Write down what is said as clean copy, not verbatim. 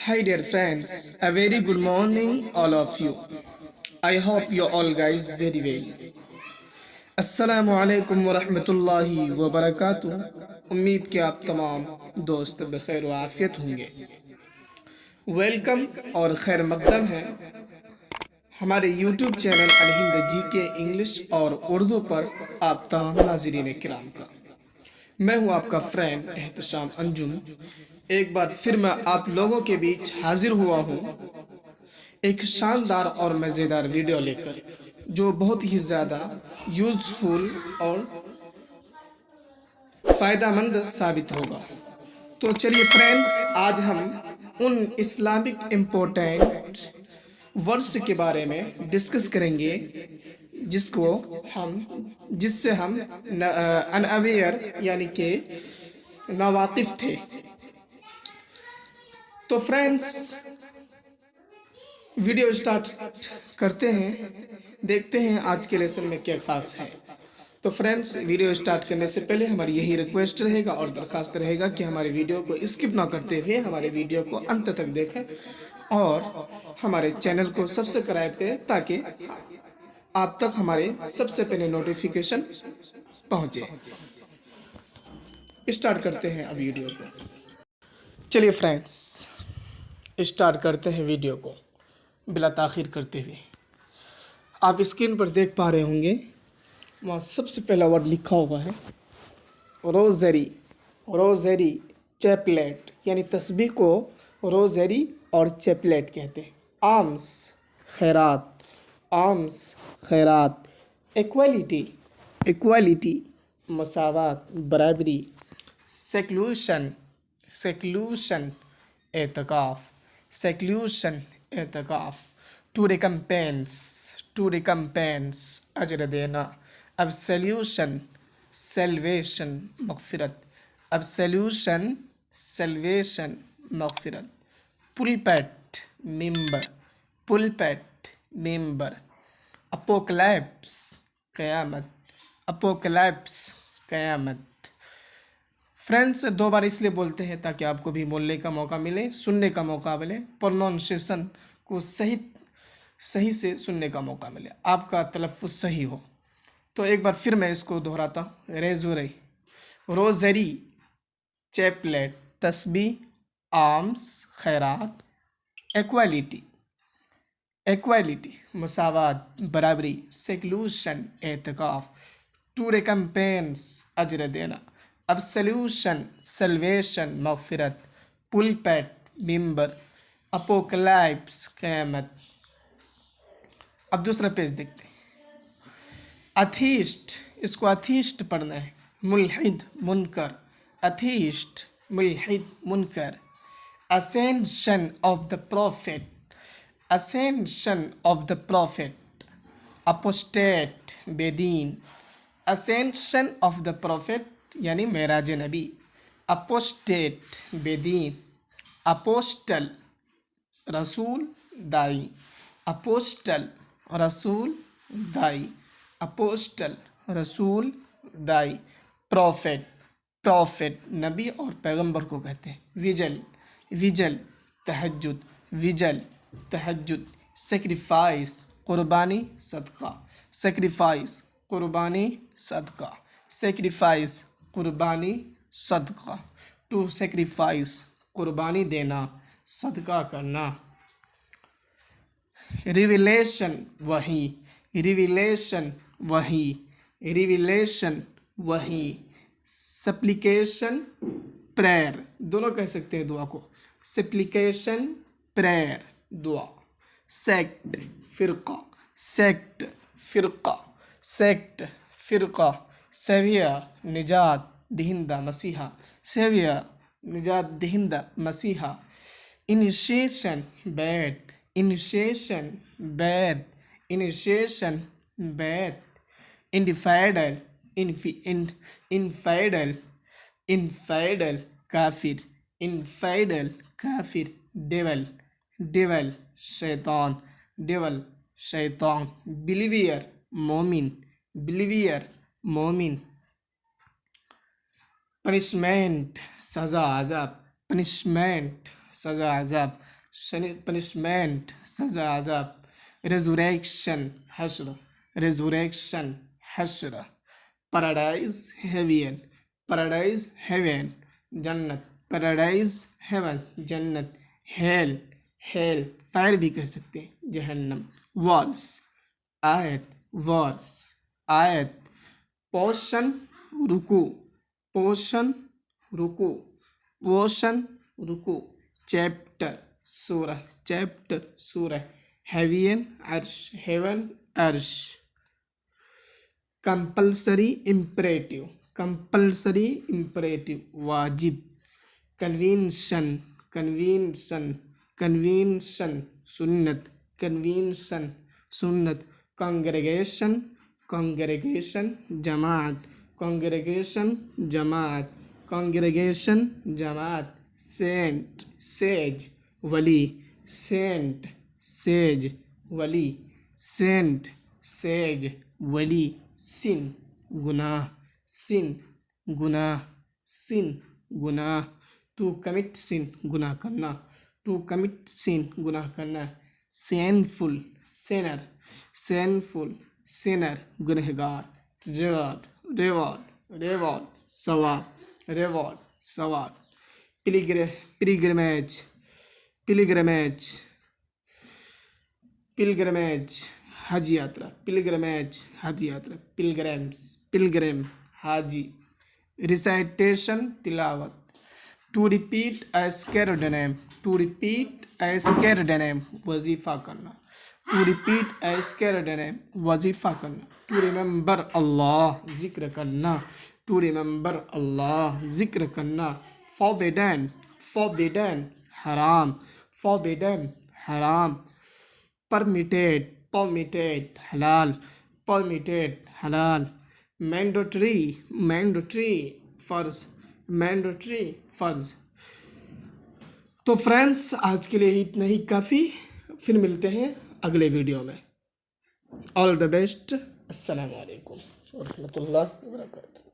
Hi dear friends, a very good morning all of you. I hope you all guys very well. अस्सलामु अलैकुम व रहमतुल्लाहि व बरकातुहू। उम्मीद कि आप तमाम दोस्त बखैर व आफियत होंगे। वेलकम और खैर मकदम है हमारे YouTube चैनल अल हिंद जी के इंग्लिश और उर्दू पर आप तमाम नाज़रीन किराम का। मैं हूं आपका फ्रेंड एहतशाम अंजुम। एक बार फिर मैं आप लोगों के बीच हाजिर हुआ हूं एक शानदार और मज़ेदार वीडियो लेकर, जो बहुत ही ज़्यादा यूज़फुल और फ़ायदेमंद साबित होगा। तो चलिए फ्रेंड्स, आज हम उन इस्लामिक इम्पोर्टेंट वर्ड्स के बारे में डिस्कस करेंगे जिससे हम अनअवेयर यानी कि नावाकिफ थे। तो फ्रेंड्स, वीडियो स्टार्ट करते हैं, देखते हैं आज के लेसन में क्या खास है। तो फ्रेंड्स, वीडियो स्टार्ट करने से पहले हमारी यही रिक्वेस्ट रहेगा और दरख्वास्त रहेगा कि हमारे वीडियो को स्किप ना करते हुए हमारे वीडियो को अंत तक देखें और हमारे चैनल को सब्सक्राइब करें ताकि आप तक हमारे सबसे पहले नोटिफिकेशन पहुंचे। स्टार्ट करते हैं अब वीडियो को। चलिए फ्रेंड्स, स्टार्ट करते हैं वीडियो को बिला ताख़ीर करते हुए। आप स्क्रीन पर देख पा रहे होंगे, वहाँ सबसे पहला वर्ड लिखा हुआ है रोज़री। रोज़री चैपलेट, यानी तस्बीह को रोज़री और चैपलेट कहते हैं। आर्म्स खैरात, आर्म्स खैरात। इक्वालिटी, इक्वालिटी मसावात बराबरी। सेक्लूशन, सेक्लूशन एतकाफ़, सेक्लूशन एतकाफ़। टू रिकम्पेंस, टू रिकम्पेंस अजर देना। अब्सोल्यूशन सल्वेशन मग़फ़िरत, अब्सोल्यूशन सल्वेशन मग़फ़िरत। पुलपेट मेंबर, पुलपेट मेंबर। अपोकलैप्स क़यामत, अपोकलैप्स क़यामत। फ्रेंड्स, दो बार इसलिए बोलते हैं ताकि आपको भी बोलने का मौका मिले, सुनने का मौका मिले, प्रोनाउंसिएशन को सही से सुनने का मौका मिले, आपका तलफ़्फ़ुज़ सही हो। तो एक बार फिर मैं इसको दोहराता हूँ। रेज़ोरी, रोज़री चैपलेट तस्बीह, आर्म्स खैरात। इक्वालिटी, इक्वालिटी मसावात बराबरी। सेक्लूशन एतकाफ़। टू रिकम्पेंस अजर देना। अब्सोल्यूशन सल्वेशन मग़फ़िरत। पुलपेट मेंबर। अपोकलैप्स क़यामत। अब दूसरा पेज देखते हैं। अथीस्ट, इसको अथीस्ट पढ़ना है। मुल्हिद मुनकर, अथीस्ट मुल्हिद मुनकर। Ascension of the prophet, ascension of the prophet. Apostate बेदीन, असेंशन ऑफ द प्रॉफिट यानी मेराज नबी। अपोस्टेट बेदीन। अपोस्टल रसूल दाई, अपोस्टल रसूल दाई, अपोस्टल रसूल दाई। प्रॉफिट, प्रॉफिट नबी और पैगंबर को कहते हैं। विजल, विजल तहज्जुद, विजल तहज्जुद। सेक्रीफाइस कुर्बानी सदका, सेक्रीफाइस कुर्बानी सदका, सेक्रीफाइस कुर्बानी सदका। टू सेक्रीफाइस कुर्बानी देना, सदका करना। रिविलेशन वही, रिविलेशन वही, रिविलेशन वही। सप्लिकेशन प्रेयर, दोनों कह सकते हैं दुआ को। सप्लिकेशन प्रेयर दुआ। सेक्ट फ़िरक़ा, सेक्ट फ़िरक़ा, सेक्ट फ़िरक़ा। सेवियर निजात दहिंदा मसीहा, सेवियर निजात दहिंदा मसीहा। इनिशिएशन बैत, इनिशिएशन बैत, इनिशिएशन बैत। इनफाइडल, इनफाइडल, इनफाइडल काफिर, इनफाइडल काफिर। डेवल, डेवल शैतान, डेवल शैतान। बिलीवियर मोमिन, बिलीवियर मोमिन। पनिशमेंट सज़ा अज़ाब, पनिशमेंट सज़ा अज़ाब। punishment, सजा अजाब. Resurrection, हश्र. Resurrection, हश्र. Paradise, heaven. Paradise, heaven. जन्नत. Paradise, heaven. जन्नत. Hell, hell, फायर भी कह सकते हैं, जहन्नम. Verse, आयत. Verse, आयत. पोर्शन, रुकू. पोर्शन, रुकू. पोर्शन, रुकू. चैप्टर, सूरह. चैप्टर, सूरह. हेवन, अर्श. हेवन, अर्श. Compulsory imperative. कंपल्सरी इम्परेटिव, वाजिब. कन्वींशन. कन्वींशन. कन्वींशन, सुन्नत. कन्वींशन, सुन्नत. कांग्रेगेशन. कांग्रेगेशन, जमात. कांग्रेगेशन, जमात. कांग्रेगेशन, जमात. सेंट, सेज, वली. सेंट, सेज, वली. सेंट, सेज, वली. सिन, गुनाह. सिन, गुनाह. सिन, गुनाह. टू कमिट सिन, गुनाह करना. टू कमिट सिन, गुनाह करना. Sinful, sinner. सिनफुल, सिनर, गुनहगार. रिवॉर्ड, रिवॉर्ड, रिवॉर्ड, सवाब. रिवॉर्ड, सवाब. पिलग्रिमेज. पिलग्रिमेज. पिलग्रिमेज, हज यात्रा. पिलग्रिमेज, हज यात्रा. पिलग्रिम्स, पिलग्रिम, हाजी. रिसाइटेशन, तिलावत. To repeat a sacred name. To repeat a sacred name, वजीफा करना. To repeat a sacred name, वजीफा करना. टू रिमेंबर अल्लाह, जिक्र करना. टू रिमेंबर अल्लाह, जिक्र करना. फॉरबिडन. फॉरबिडन, हराम. फॉरबिडन, हराम. परमिटेड. परमिटेड, हलाल. परमिटेड, हलाल. मैंडेटरी. मैंडेटरी, फ़र्ज. मैंडेटरी, फ़र्ज. तो फ्रेंड्स, आज के लिए इतना ही काफ़ी. फिर मिलते हैं अगले वीडियो में. All the best. अस्सलाम वालेकुम व रहमतुल्लाहि व बरकातहू.